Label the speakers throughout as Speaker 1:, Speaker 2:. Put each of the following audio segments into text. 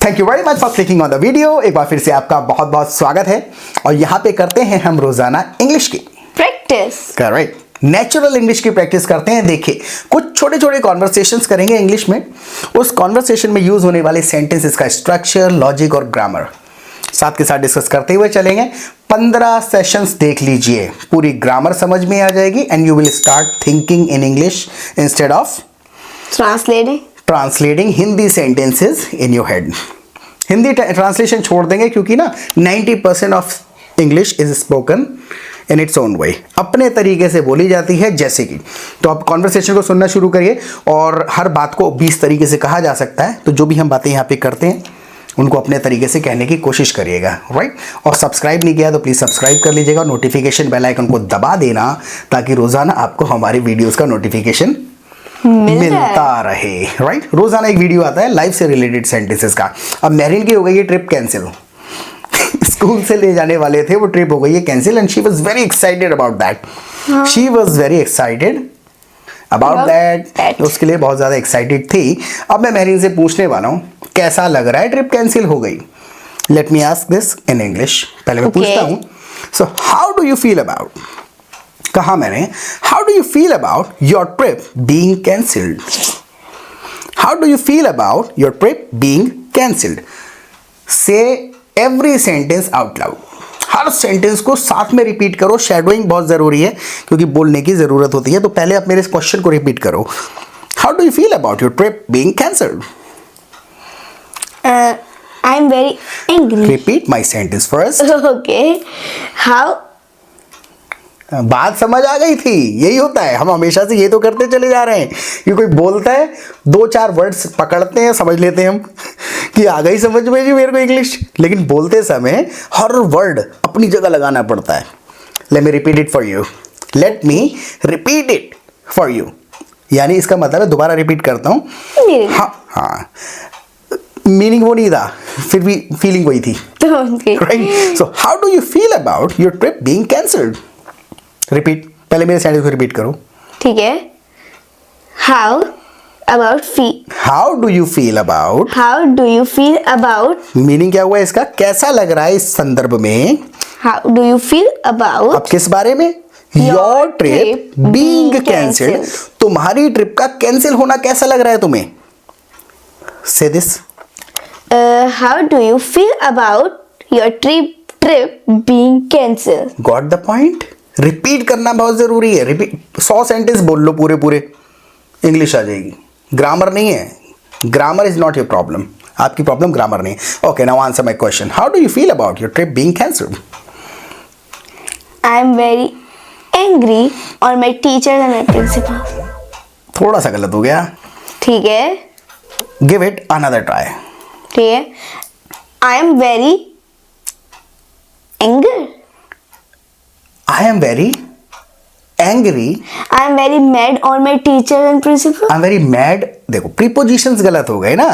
Speaker 1: Thank you very much for clicking on the video. एक बार फिर से आपका बहुत बहुत स्वागत है और यहाँ पे करते हैं हम रोजाना इंग्लिश की
Speaker 2: प्रैक्टिस।
Speaker 1: करेक्ट, नेचुरल इंग्लिश की प्रैक्टिस करते हैं। देखिए, कुछ छोटे छोटे कॉन्वर्सेशंस करेंगे इंग्लिश में। उस कॉन्वर्सेशन में यूज होने वाले सेंटेंसेस का स्ट्रक्चर, लॉजिक और ग्रामर साथ के साथ डिस्कस करते हुए चलेंगे। 15 सेशंस देख लीजिए, पूरी ग्रामर समझ में आ जाएगी and you will start thinking in English instead of translating Hindi sentences in your head. Hindi translation छोड़ देंगे क्योंकि ना 90% of English is spoken in its own way, अपने तरीके से बोली जाती है जैसे कि। तो आप कॉन्वर्सेशन को सुनना शुरू करिए और हर बात को 20 तरीके से कहा जा सकता है। तो जो भी हम बातें यहाँ पे करते हैं उनको अपने तरीके से कहने की कोशिश करिएगा, राइट। और सब्सक्राइब नहीं किया तो प्लीज़ सब्सक्राइब कर लीजिएगा और नोटिफिकेशन बेल आइकन को दबा देना ताकि रोज़ाना आपको हमारी वीडियोज़ का नोटिफिकेशन मिलता रहे, राइट। रोजाना एक वीडियो आता है लाइफ से रिलेटेड सेंटेंसेस का। अब मैरिन की हो गई है ट्रिप कैंसिल। स्कूल से ले जाने वाले थे, वो ट्रिप हो गई है cancel and she was very excited about that. She was very excited about that, उसके लिए बहुत ज़्यादा एक्साइटेड थी। अब मैं मैरिन से पूछने वाला हूँ कैसा लग रहा है ट्रिप कैंसिल हो गई। Let me ask this in English. पहले मैं पूछता हूँ, so how do you feel about, कहा मैंने, how do you feel about your trip being cancelled. How do you feel about your trip being cancelled. से every sentence out loud. हर sentence को साथ में रिपीट करो। शैडोइंग बहुत जरूरी है क्योंकि बोलने की जरूरत होती है। तो पहले आप मेरे इस क्वेश्चन को रिपीट करो, how do you feel about your trip being cancelled.
Speaker 2: I am very angry.
Speaker 1: Repeat my sentence first.
Speaker 2: Okay, how.
Speaker 1: बात समझ आ गई थी, यही होता है, हम हमेशा से ये तो करते चले जा रहे हैं कि कोई बोलता है, 2-4 वर्ड्स पकड़ते हैं, समझ लेते हैं हम कि आ गई समझ में जी मेरे को इंग्लिश, लेकिन बोलते समय हर वर्ड अपनी जगह लगाना पड़ता है। Let me repeat it for you, let me repeat it for you, यानी इसका मतलब है दोबारा रिपीट करता हूँ। हाँ, मीनिंग वो नहीं था, फिर भी फीलिंग वही थी, right. So how do you feel about your trip being cancelled. Repeat, पहले मेरे सेंटेंस को रिपीट करो, ठीक है।
Speaker 2: How about feel,
Speaker 1: how do you feel about,
Speaker 2: how do you feel about,
Speaker 1: meaning क्या हुआ इसका, कैसा लग रहा है इस संदर्भ में।
Speaker 2: How do you feel about,
Speaker 1: अब किस बारे में, योर ट्रिप बीइंग कैंसिल्ड, तुम्हारी ट्रिप का कैंसिल होना कैसा लग रहा है तुम्हें। से this,
Speaker 2: how do you feel about your trip being cancelled.
Speaker 1: Got the point. Repeat करना बहुत जरूरी है। रिपीट 100 सेंटेंस बोल लो पूरे पूरे, इंग्लिश आ जाएगी। ग्रामर नहीं है, grammar is not your problem, आपकी प्रॉब्लम ग्रामर नहीं है। Okay, now answer my question, how do you feel about your trip being cancelled.
Speaker 2: I am very angry और my teacher and my principal.
Speaker 1: थोड़ा सा गलत हो गया,
Speaker 2: ठीक है,
Speaker 1: गिव इट अनदर ट्राई।
Speaker 2: ठीक है, आई am very anger,
Speaker 1: I am very angry.
Speaker 2: I am very mad on my teacher and principal.
Speaker 1: I am very mad. देखो prepositions गलत हो गए ना।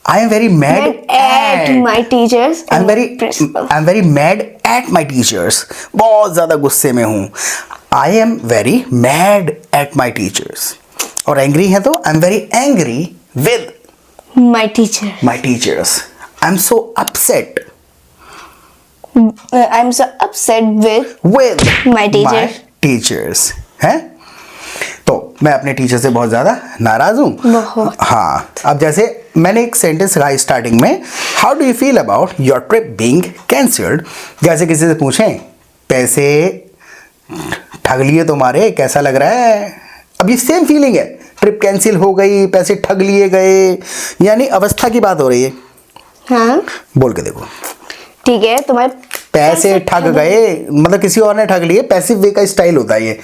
Speaker 1: I am very mad
Speaker 2: at my teachers and principal.
Speaker 1: I am very mad at my teachers. बहुत ज़्यादा गुस्से में हूँ। I am very mad at my teachers. और angry है तो I am very angry with
Speaker 2: my teacher.
Speaker 1: My teachers. I am so upset.
Speaker 2: I'm so upset with my
Speaker 1: teachers. हैं? तो मैं अपने टीचर से बहुत ज़्यादा नाराज हूँ।
Speaker 2: बहुत।
Speaker 1: हाँ, अब जैसे मैंने एक सेंटेंस कहा स्टार्टिंग में, how do you feel about your trip being cancelled. जैसे किसी से पूछें, पैसे ठग लिए तुम्हारे, कैसा लग रहा है। अब ये सेम फीलिंग है, ट्रिप कैंसिल हो गई, पैसे ठग लिए गए, यानी अवस्था की बात हो रही है।
Speaker 2: हाँ,
Speaker 1: बोल के देखो,
Speaker 2: ठीक है, तुम्हारे
Speaker 1: पैसे ठग गए, मतलब किसी और ने ठग लिए, पैसिव वे का स्टाइल होता है ये,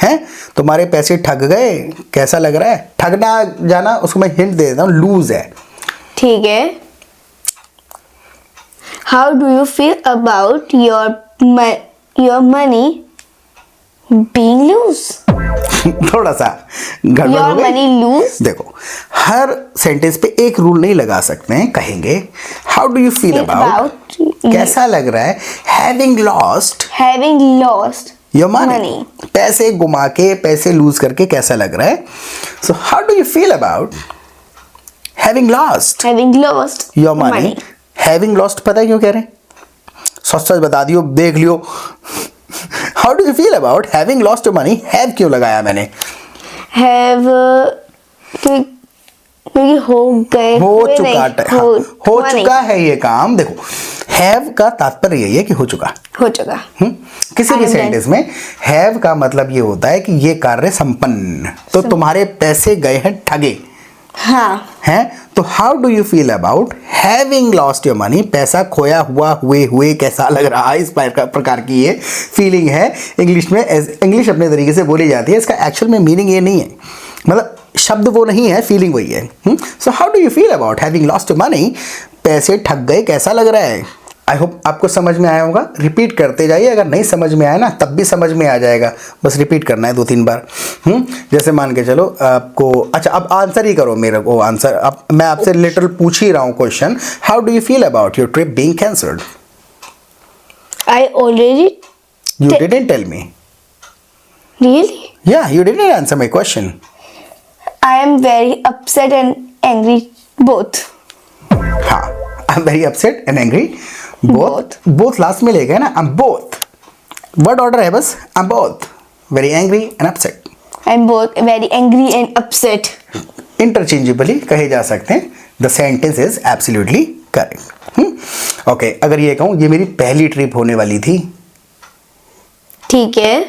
Speaker 1: हैं। तुम्हारे पैसे ठग गए, कैसा लग रहा है। ठगना जाना, उसको मैं हिंट दे देता हूँ, लूज है,
Speaker 2: ठीक है। How do you feel about your money being loose.
Speaker 1: थोड़ा सा गड़बड़ हो गई।
Speaker 2: Money loose.
Speaker 1: देखो, हर सेंटेंस पे एक रूल नहीं लगा सकते हैं। कहेंगे how do you feel about, कैसा लग रहा है, हैविंग लॉस्ट योर मनी, पैसे गुमा के, पैसे लूज करके कैसा लग रहा है। So how do you feel about having lost your money. Having lost पता है क्यों कह रहे हैं? सच सच बता दियो, देख लियो। How do you feel about having lost your money? Have क्यों लगाया मैंने?
Speaker 2: हैव क्योंकि हो
Speaker 1: चुका है ये काम। देखो हैव का तात्पर्य यही है कि हो चुका। किसी भी सेंटेंस में हैव का मतलब ये होता है कि ये कार्य संपन्न। तो तुम्हारे पैसे गए हैं ठगे।
Speaker 2: हाँ
Speaker 1: हैं? तो how do you feel about having lost your money? पैसा खोया हुए कैसा लग रहा है? इस प्रकार की ये फीलिंग है। इंग्लिश में इंग्लिश अपने तरीके से बोली जाती है, इसका एक्चुअल में मीनिंग ये नहीं है, मतलब शब्द वो नहीं है, फीलिंग वही है। So how do you feel about having lost your money? पैसे ठग गए कैसा लग रहा है? आई होप आपको समझ में आया होगा। रिपीट करते जाइए, अगर नहीं समझ में आया ना तब भी समझ में आ जाएगा, बस रिपीट करना है 2-3 बार। जैसे मान के चलो आपको, अच्छा अब आंसर ही करो मेरे को आंसर। अब मैं आपसे लिटिल पूछ ही रहा हूँ question. How do you feel about your trip being cancelled?
Speaker 2: I already
Speaker 1: You didn't tell me.
Speaker 2: really
Speaker 1: Yeah, you didn't answer my question.
Speaker 2: I am very upset and angry both.
Speaker 1: हाँ, I'm very upset and angry. Both last में ले गए ना। I'm both. Word order है बस। I'm both very angry and upset.
Speaker 2: I'm both very angry and upset.
Speaker 1: Interchangeably कहे जा सकते हैं। The sentence is absolutely correct. Okay, अगर ये कहूँ ये मेरी पहली ट्रिप होने वाली थी।
Speaker 2: ठीक है।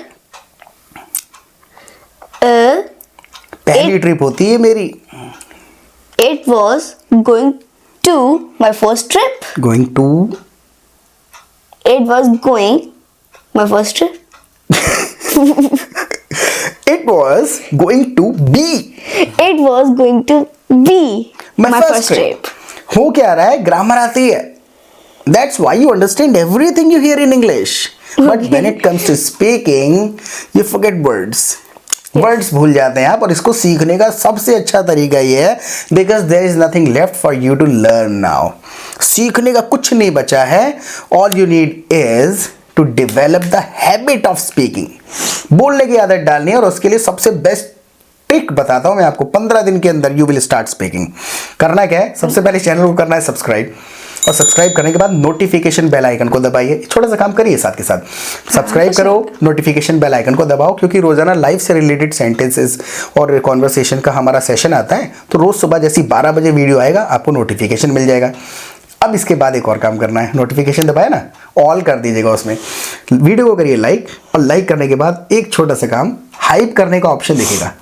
Speaker 1: पहली ट्रिप होती है मेरी।
Speaker 2: It was going to my first trip.
Speaker 1: Going to
Speaker 2: It was going my first trip.
Speaker 1: It was going to be
Speaker 2: It was going to be
Speaker 1: my first trip. हो क्या रहा है? ग्रामर आती है। That's why you understand everything you hear in English. But when it comes to speaking, you forget words. Words भूल जाते हैं आप, और इसको सीखने का सबसे अच्छा तरीका ये है, because there is nothing left for you to learn now. सीखने का कुछ नहीं बचा है। All you need is to develop the habit of speaking. बोलने की आदत डालनी है, और उसके लिए सबसे बेस्ट ट्रिक बताता हूं मैं आपको। 15 दिन के अंदर यू विल स्टार्ट स्पीकिंग। करना क्या है? सबसे पहले चैनल को करना है सब्सक्राइब, और सब्सक्राइब करने के बाद नोटिफिकेशन बेल आइकन को दबाइए। छोटा सा काम करिए साथ के साथ, सब्सक्राइब करो, नोटिफिकेशन बेल आइकन को दबाओ, क्योंकि रोजाना लाइफ से रिलेटेड सेंटेंसेस और कॉन्वर्सेशन का हमारा सेशन आता है। तो रोज सुबह जैसी 12 बजे वीडियो आएगा आपको नोटिफिकेशन मिल जाएगा। अब इसके बाद एक और काम करना है, नोटिफिकेशन दबाया ना, ऑल कर दीजिएगा उसमें। वीडियो को करिए लाइक, और लाइक करने के बाद एक छोटा सा काम, हाइप करने का ऑप्शन दिखेगा।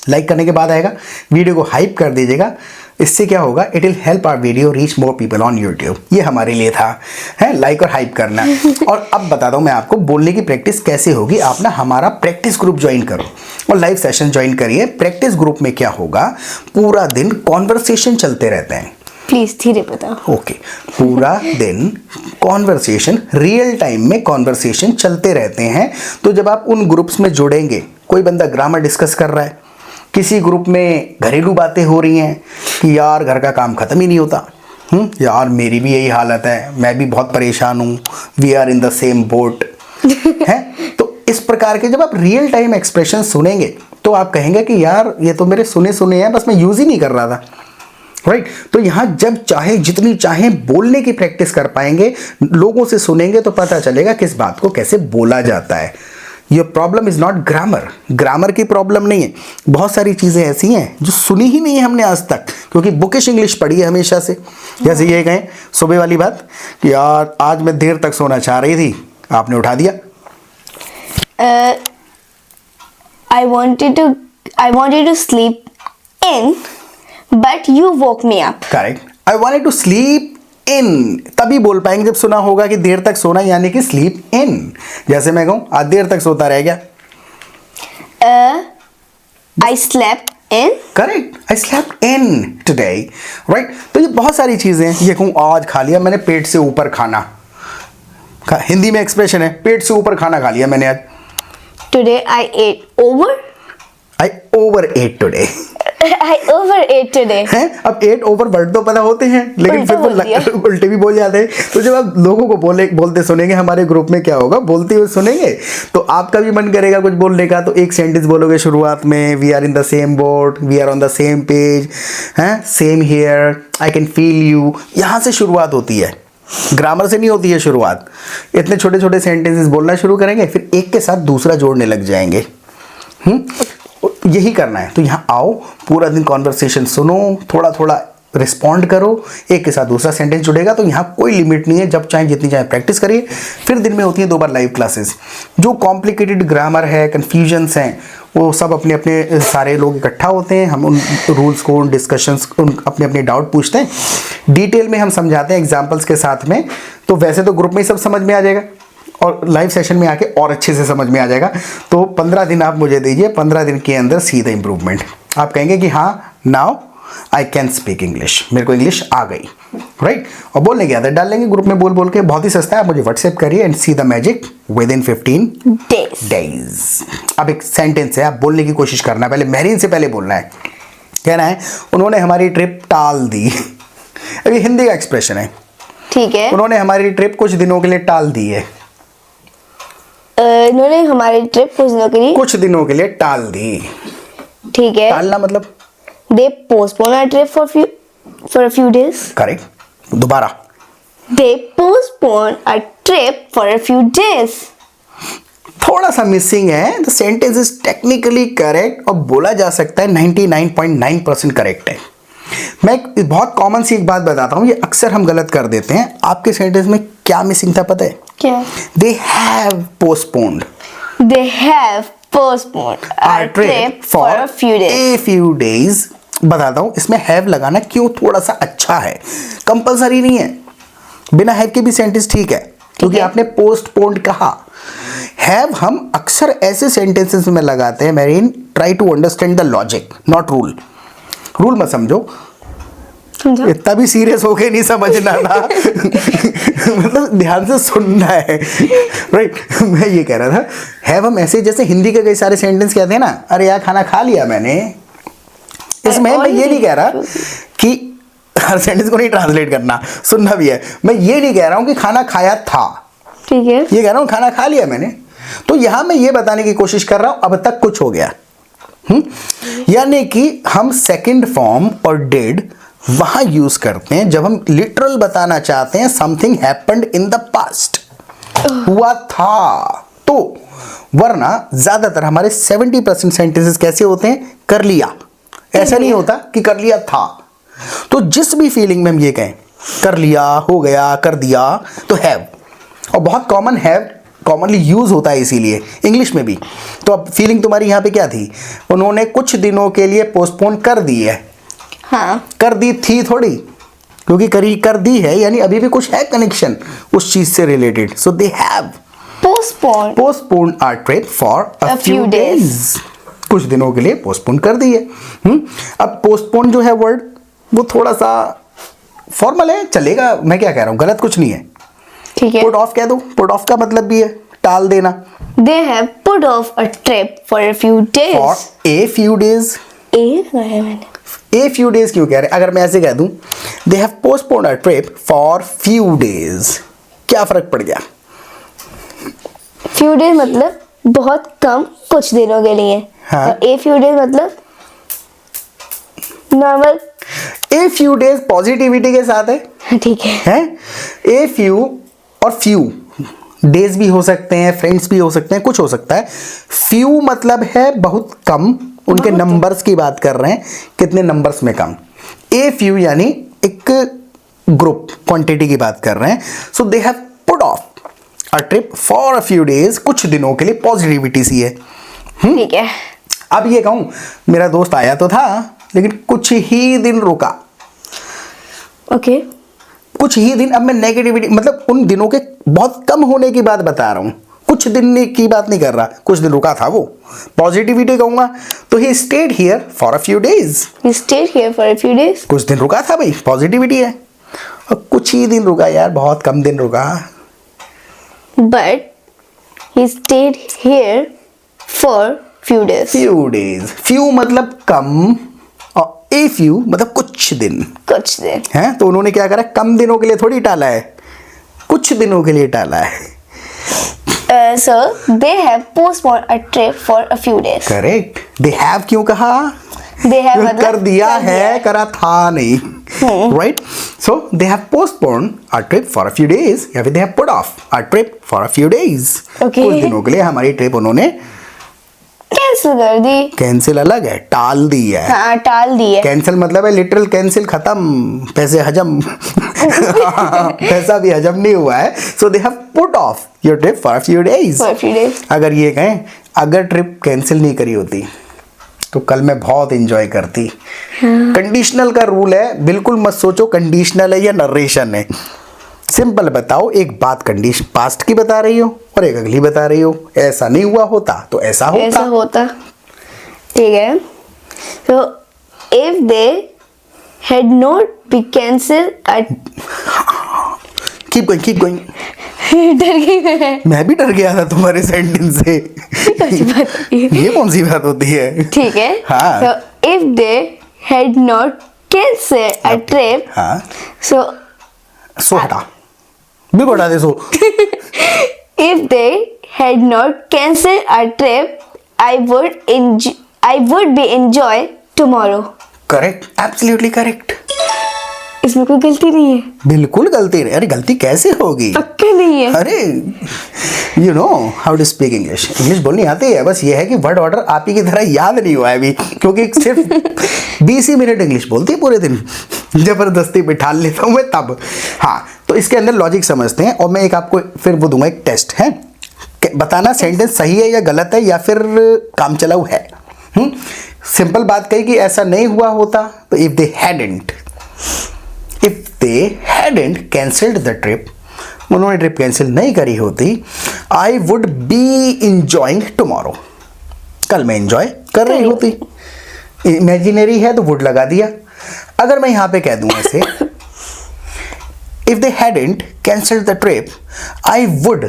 Speaker 1: लाइक करने के बाद आएगा, वीडियो को हाइप कर दीजिएगा। इससे क्या होगा? It will help our video reach more people on YouTube. ये हमारे लिए था, है लाइक और हाइप करना। और अब बताता हूँ मैं आपको बोलने की प्रैक्टिस कैसे होगी। आप ना हमारा प्रैक्टिस ग्रुप ज्वाइन करो और लाइव सेशन ज्वाइन करिए। प्रैक्टिस ग्रुप में क्या होगा? पूरा दिन कॉन्वर्सेशन चलते रहते हैं।
Speaker 2: प्लीज धीरे बताओ।
Speaker 1: ओके, पूरा दिन कॉन्वर्सेशन, रियल टाइम में कॉन्वर्सेशन चलते रहते हैं। तो जब आप उन ग्रुप्स में जुड़ेंगे, कोई बंदा ग्रामर डिस्कस कर रहा है, किसी ग्रुप में घरेलू बातें हो रही हैं कि यार घर का काम खत्म ही नहीं होता, यार मेरी भी यही हालत है, मैं भी बहुत परेशान हूँ, we are in the same boat है। तो इस प्रकार के जब आप रियल टाइम एक्सप्रेशन सुनेंगे तो आप कहेंगे कि यार ये तो मेरे सुने सुने हैं, बस मैं यूज ही नहीं कर रहा था। राइट तो यहाँ जब चाहे जितनी चाहे बोलने की प्रैक्टिस कर पाएंगे, लोगों से सुनेंगे तो पता चलेगा किस बात को कैसे बोला जाता है। Your problem is not grammar, grammar की प्रॉब्लम नहीं है। बहुत सारी चीज़ें ऐसी हैं जो सुनी ही नहीं है हमने आज तक, क्योंकि बुकिश इंग्लिश पढ़ी है हमेशा से। जैसे ये कहें सुबह वाली बात कि यार आज मैं देर तक सोना चाह रही थी, आपने उठा दिया।
Speaker 2: I wanted to sleep in, but you woke me up.
Speaker 1: Correct, I wanted to sleep in, तभी बोल पाएंगे जब सुना होगा कि देर तक सोना, यानी कि स्लीप इन। जैसे मैं कहूँ आज देर तक सोता रह गया,
Speaker 2: I slept in.
Speaker 1: Correct, I slept in today. Right तो ये बहुत सारी चीजें हैं। ये कहूँ आज खा लिया मैंने पेट से ऊपर खाना, हिंदी में एक्सप्रेशन है पेट से ऊपर खाना खा लिया मैंने आज।
Speaker 2: Today I ate over.
Speaker 1: I overate today.
Speaker 2: I overate today.
Speaker 1: हैं? अब 8 ओवर वर्ड तो पता होते हैं, लेकिन
Speaker 2: उल्टा
Speaker 1: फिर वो
Speaker 2: बोल दिया।
Speaker 1: उल्टे भी बोल जाते हैं। तो जब आप लोगों को बोलते सुनेंगे, हमारे ग्रुप में क्या होगा, बोलते हुए सुनेंगे, तो आपका भी मन करेगा कुछ बोलने का। तो एक सेंटेंस बोलोगे शुरुआत में, we are in the same boat, we are on the same page, हैं, same here, I can feel you. यहाँ से शुरुआत होती है, ग्रामर से नहीं होती है शुरुआत। इतने छोटे छोटे सेंटेंसेस बोलना शुरू करेंगे, फिर एक के साथ दूसरा जोड़ने लग जाएंगे। यही करना है। तो यहाँ आओ, पूरा दिन कॉन्वर्सेशन सुनो, थोड़ा थोड़ा रिस्पॉन्ड करो, एक के साथ दूसरा सेंटेंस जुड़ेगा। तो यहाँ कोई लिमिट नहीं है, जब चाहे जितनी चाहे प्रैक्टिस करिए। फिर दिन में होती है 2 बार लाइव क्लासेस। जो कॉम्प्लिकेटेड ग्रामर है, कन्फ्यूजन्स हैं, वो सब अपने अपने सारे लोग इकट्ठा होते हैं। हम उन रूल्स को, उन डिस्कशंस, उन अपने अपने डाउट पूछते हैं, डिटेल में हम समझाते हैं एग्जाम्पल्स के साथ में। तो वैसे तो ग्रुप में ही सब समझ में आ जाएगा, और लाइव सेशन में आके और अच्छे से समझ में आ जाएगा। तो 15 दिन आप मुझे दीजिए, 15 दिन के अंदर सीधा इंप्रूवमेंट। आप कहेंगे कि हाँ, now I can speak English, मेरे को इंग्लिश आ गई, राइट। और बोलने की आदत डाल लेंगे ग्रुप में, बोल बोल के। बहुत ही सस्ता है, आप मुझे व्हाट्सएप करिए and see the magic with in 15 days. अब एक सेंटेंस है, आप बोलने की कोशिश करना है। पहले मेहरीन से पहले बोलना है, कहना है उन्होंने हमारी ट्रिप टाल दी। अभी हिंदी का एक्सप्रेशन है,
Speaker 2: ठीक है।
Speaker 1: उन्होंने हमारी ट्रिप कुछ दिनों के लिए टाल दी है।
Speaker 2: इन्होंने हमारी ट्रिप
Speaker 1: कुछ दिनों के लिए टाल दी।
Speaker 2: ठीक है।
Speaker 1: टालना मतलब
Speaker 2: They postpone our trip for a few days.
Speaker 1: Correct. दोबारा,
Speaker 2: They postpone our trip for a few days.
Speaker 1: थोड़ा सा मिसिंग है। The sentence is technically correct और बोला जा सकता है 99.9% करेक्ट है। मैं एक बहुत कॉमन सी एक बात बताता हूँ, ये अक्सर हम गलत कर देते हैं। आपके सेंटेंस में क्या मिसिंग था पता है?
Speaker 2: क्या?
Speaker 1: They have postponed
Speaker 2: They have postponed our trip for a few days.
Speaker 1: a few days। बताता हूँ इसमें have लगाना क्यों थोड़ा सा अच्छा है, कंपलसरी नहीं है। बिना have के भी सेंटेंस ठीक है, क्योंकि आपने पोस्टपोन्ड कहा। हैव हम अक्सर ऐसे सेंटेंसेस में लगाते हैं मेरीन, try to understand the logic, not rule. Rule मत समझो,
Speaker 2: समझा?
Speaker 1: इतना भी सीरियस होके नहीं समझना था। मतलब ध्यान से सुनना है, राइट। मैं ये कह रहा था, हैव हम ऐसे, जैसे हिंदी के कई सारे सेंटेंस कहते हैं ना, अरे यार खाना खा लिया मैंने। इसमें मैं ये नहीं कह रहा कि हर सेंटेंस को नहीं ट्रांसलेट करना, सुनना भी है। मैं ये नहीं कह रहा हूँ कि खाना खाया था,
Speaker 2: ठीक है।
Speaker 1: ये कह रहा हूँ खाना खा लिया मैंने। तो यहां मैं ये बताने की कोशिश कर रहा हूं अब तक कुछ हो गया। यानी कि हम सेकंड फॉर्म और डिड वहां यूज करते हैं जब हम लिटरल बताना चाहते हैं something happened in the past, हुआ था। तो वरना ज्यादातर हमारे 70% सेंटेंसेस कैसे होते हैं? कर लिया। ऐसा नहीं होता कि कर लिया था। तो जिस भी फीलिंग में हम ये कहें कर लिया, हो गया, कर दिया, तो हैव, और बहुत कॉमन हैव कॉमनली यूज होता है इसीलिए इंग्लिश में भी। तो अब फीलिंग तुम्हारी यहाँ पे क्या थी? उन्होंने कुछ दिनों के लिए पोस्टपोन कर दी है।
Speaker 2: हाँ,
Speaker 1: कर दी थी थोड़ी, क्योंकि कर दी है यानी अभी भी कुछ है कनेक्शन उस चीज से related. So they have postponed our trip for a few days. कुछ दिनों के लिए पोस्टपोन कर दी है। अब पोस्टपोन जो है वर्ड वो थोड़ा सा फॉर्मल है, चलेगा। मैं क्या कह रहा हूँ, गलत कुछ नहीं है।
Speaker 2: ठीक है।
Speaker 1: पुट ऑफ कह दो, पुट ऑफ का मतलब भी है टाल देना।
Speaker 2: They have put off a trip for a few days.
Speaker 1: For a few days.
Speaker 2: A लगाया मैंने।
Speaker 1: ए फ्यू डेज क्यों कह रहे? अगर मैं ऐसे कह दूं दे have postponed a trip for few days, क्या फर्क पड़ गया?
Speaker 2: Few days मतलब बहुत कम, कुछ दिनों के लिए।
Speaker 1: हाँ।
Speaker 2: और a few days मतलब नॉर्मल।
Speaker 1: ए फ्यू डेज पॉजिटिविटी के साथ है,
Speaker 2: ठीक है।
Speaker 1: हैं? ए फ्यू और फ्यू डेज भी हो सकते हैं, फ्रेंड्स भी हो सकते हैं, कुछ हो सकता है। फ्यू मतलब है बहुत कम, उनके नंबर्स की बात कर रहे हैं, कितने नंबर्स में कम। ए फ्यू यानी एक ग्रुप, क्वांटिटी की बात कर रहे हैं। So they have put off a trip for a few days, कुछ दिनों के लिए, पॉजिटिविटी सी है।
Speaker 2: ठीक है।
Speaker 1: अब ये कहूं मेरा दोस्त आया तो था लेकिन कुछ ही दिन रुका।
Speaker 2: ओके।
Speaker 1: कुछ ही दिन, अब मैं नेगेटिविटी मतलब उन दिनों के बहुत कम होने की बात बता रहा हूं, कुछ दिन की बात नहीं कर रहा। कुछ दिन रुका था वो, पॉजिटिविटी कहूंगा तो he stayed here for a few days.
Speaker 2: He stayed here for a few days.
Speaker 1: कुछ दिन रुका था भाई, पॉजिटिविटी है। और कुछ ही दिन रुका यार, बहुत कम दिन रुका।
Speaker 2: But he stayed here for few days.
Speaker 1: Few days, few मतलब कम इफ यू मतलब कुछ दिन
Speaker 2: कुछ दिन.
Speaker 1: है, तो उन्होंने क्या करा, कम दिनों के लिए थोड़ी टाला है, कुछ दिनों के लिए टाला है.
Speaker 2: So they have postponed a trip for a few days.
Speaker 1: Correct. They have क्यों कहा?
Speaker 2: They have मतलब
Speaker 1: कर दिया है, करा था नहीं. Right. So they have postponed a trip for a few days, या फिर दे have put off a trip for a few days.
Speaker 2: Okay.
Speaker 1: कुछ दिनों के लिए हमारी ट्रिप उन्होंने
Speaker 2: कैंसिल कर दी.
Speaker 1: कैंसिल अलग है, टाल दी है.
Speaker 2: हाँ, टाल दी है.
Speaker 1: कैंसिल मतलब है लिटरल कैंसिल, खत्म, पैसे हजम. पैसा भी हजम नहीं हुआ है. So they have put off your trip for a few days.
Speaker 2: For a few days.
Speaker 1: अगर ये कहें, अगर ट्रिप कैंसिल नहीं करी होती तो कल मैं बहुत इंजॉय करती. कंडीशनल का रूल है, बिल्कुल मत सोचो कंडीशनल है या नरेशन है. सिंपल बताओ, एक बात कंडीशन पास्ट की बता रही हो और एक अगली बता रही हो. ऐसा नहीं हुआ होता तो ऐसा होता.
Speaker 2: ऐसा होता. ठीक है. So if they had not been cancelled at
Speaker 1: keep going.
Speaker 2: डर गई मैं.
Speaker 1: मैं भी डर गया था तुम्हारे सेंटेंस से.
Speaker 2: कैसी बात होती है?
Speaker 1: ये कौन सी बात होती है?
Speaker 2: ठीक है.
Speaker 1: हाँ.
Speaker 2: So if they had not cancelled a trip,
Speaker 1: हाँ.
Speaker 2: so
Speaker 1: सो हटा, बिल्कुल हटा दे. सो
Speaker 2: if they had not cancelled a trip, I would be enjoy tomorrow.
Speaker 1: Correct, absolutely correct.
Speaker 2: इसमें कोई गलती नहीं है.
Speaker 1: बिल्कुल गलती नहीं. अरे गलती कैसे होगी?
Speaker 2: पक्का नहीं है.
Speaker 1: अरे you know how to speak English. English बोलनी आती है, बस ये है कि वर्ड ऑर्डर आप ही की तरह याद नहीं हुआ है अभी, क्योंकि सिर्फ 20 ही मिनट इंग्लिश बोलती है पूरे दिन. जबरदस्ती बिठा लेता हूँ मैं तब. हाँ, तो इसके अंदर लॉजिक समझते हैं और मैं एक आपको फिर वो दूंगा, एक टेस्ट है, बताना सेंटेंस सही है या गलत है या फिर काम चलाऊ है. सिंपल बात कही कि ऐसा नहीं हुआ होता तो if they hadn't cancelled the trip, उन्होंने ट्रिप कैंसिल नहीं करी होती, आई वुड बी इंजॉइंग टुमारो, कल मैं इंजॉय कर रही होती. इमेजिनरी है तो वुड लगा दिया. अगर मैं यहां पे कह दूं ऐसे, if they hadn't cancelled the trip I would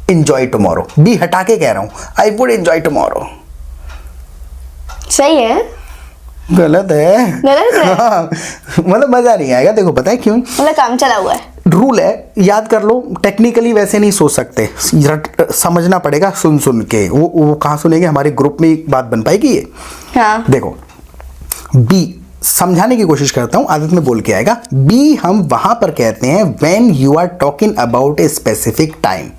Speaker 1: enjoy tomorrow, be हटा के कह रहा हूं, आई वुड इंजॉय टुमारो.
Speaker 2: सही है.
Speaker 1: गलत है.
Speaker 2: गलत है.
Speaker 1: हाँ, मतलब मजा नहीं आएगा. देखो पता है क्यों?
Speaker 2: मतलब काम चला हुआ है.
Speaker 1: रूल है, याद कर लो. टेक्निकली वैसे नहीं सोच सकते, समझना पड़ेगा सुन सुन के. वो कहाँ सुनेंगे? हमारे ग्रुप में एक बात बन पाएगी ये.
Speaker 2: हाँ.
Speaker 1: देखो, बी समझाने की कोशिश करता हूं, आदत में बोल के आएगा. बी हम वहां पर कहते हैं when you are talking about a specific time.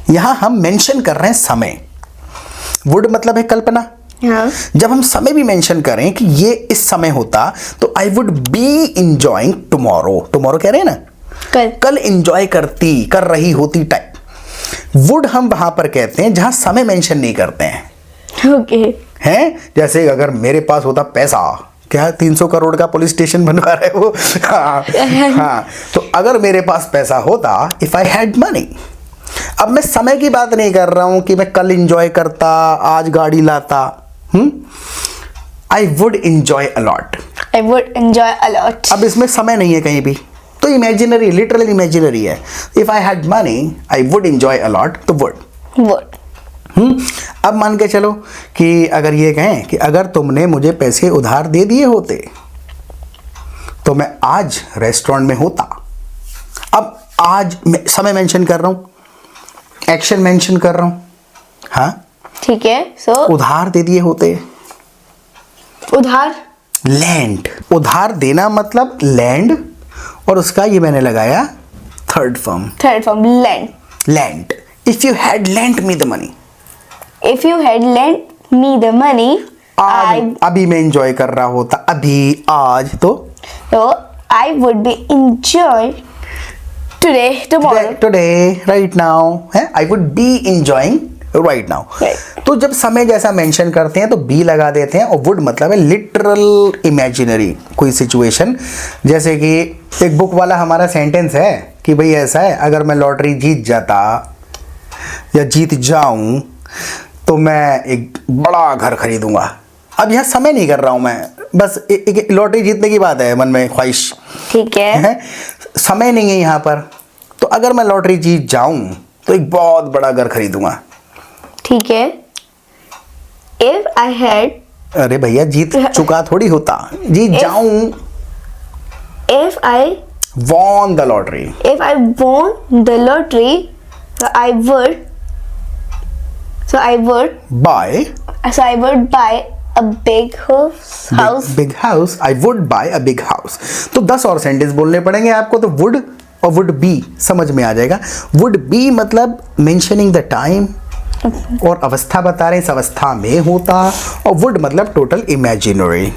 Speaker 1: यहां हम मेंशन कर रहे हैं समय. वुड मतलब है कल्पना.
Speaker 2: हाँ.
Speaker 1: जब हम समय भी मेंशन करें कि ये इस समय होता तो आई would be enjoying tomorrow. Tomorrow कह रहे हैं ना, कल इंजॉय कर रही होती टाइम. वुड हम वहां पर कहते हैं जहां समय मेंशन नहीं करते हैं.
Speaker 2: ओके.
Speaker 1: हैं, जैसे अगर मेरे पास होता पैसा, क्या 300 करोड़ का पुलिस स्टेशन बनवा रहे हो. हाँ, तो अगर मेरे पास पैसा होता, इफ आई हैड मनी. अब मैं समय की बात नहीं कर रहा हूं कि मैं कल इंजॉय करता, आज गाड़ी लाता. I would enjoy a lot.
Speaker 2: I would enjoy a lot.
Speaker 1: अब इसमें समय नहीं है कहीं भी, तो इमेजिनरी, लिटरल इमेजिनरी है. If I had money I would enjoy a lot, तो वुड.
Speaker 2: Would.
Speaker 1: अब मान के चलो कि अगर ये कहें कि अगर तुमने मुझे पैसे उधार दे दिए होते तो मैं आज रेस्टोरेंट में होता. अब आज मैं समय मेंशन कर रहा हूं, एक्शन मेंशन कर रहा हूं. हाँ,
Speaker 2: ठीक है. सो
Speaker 1: उधार दे दिए होते.
Speaker 2: उधार.
Speaker 1: लैंड, उधार देना मतलब लैंड, और उसका ये मैंने लगाया third form.
Speaker 2: Third form land.
Speaker 1: Land. If you had lent me the money.
Speaker 2: If you had lent me the money,
Speaker 1: आज अभी मैं एंजॉय कर रहा होता, अभी आज तो
Speaker 2: I would be enjoy today, tomorrow.
Speaker 1: Today, right now है. I would be enjoying right now. तो जब समय जैसा मेंशन करते हैं तो बी लगा देते हैं, और वुड मतलब है लिटरल इमेजिनरी कोई सिचुएशन. जैसे कि एक बुक वाला हमारा सेंटेंस है कि भाई ऐसा है, अगर मैं लॉटरी जीत जाता या जीत जाऊं तो मैं एक बड़ा घर खरीदूंगा. अब यहाँ समय नहीं कर रहा हूं मैं, बस एक लॉटरी जीतने की बात है मन में ख्वाहिश.
Speaker 2: ठीक है.
Speaker 1: समय नहीं है यहाँ पर. तो अगर मैं लॉटरी जीत जाऊं तो एक बहुत बड़ा घर खरीदूंगा.
Speaker 2: ठीक है. If I had
Speaker 1: अरे भैया जीत चुका थोड़ी होता, जीत जाऊं।
Speaker 2: If I
Speaker 1: won the lottery,
Speaker 2: won the lottery, I would buy a big house.
Speaker 1: big house, I would buy a big house। तो 10 और सेंटेंस बोलने पड़ेंगे आपको, तो would और would be समझ में आ जाएगा। would be मतलब मेंशनिंग द टाइम और अवस्था बता रहे हैं, इस अवस्था में होता, और would मतलब टोटल इमेजिनरी।